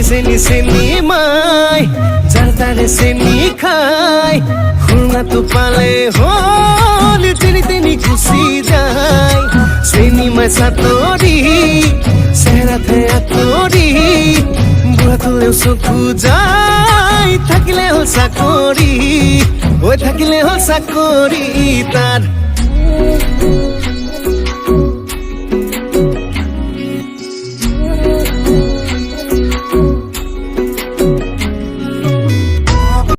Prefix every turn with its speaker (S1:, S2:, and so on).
S1: চেনি চেনি মাই যার তারে চেনি খাই খুলনা তো পালে হল চেনি তেনি খুশি যায় চেনি মাই সাতরি চেহারা থেয়া তরি বুঢ়া তোলেও চকু যায় থাকিলে হল চাকৰি ওই থাকিলে হল চাকৰি তাৰ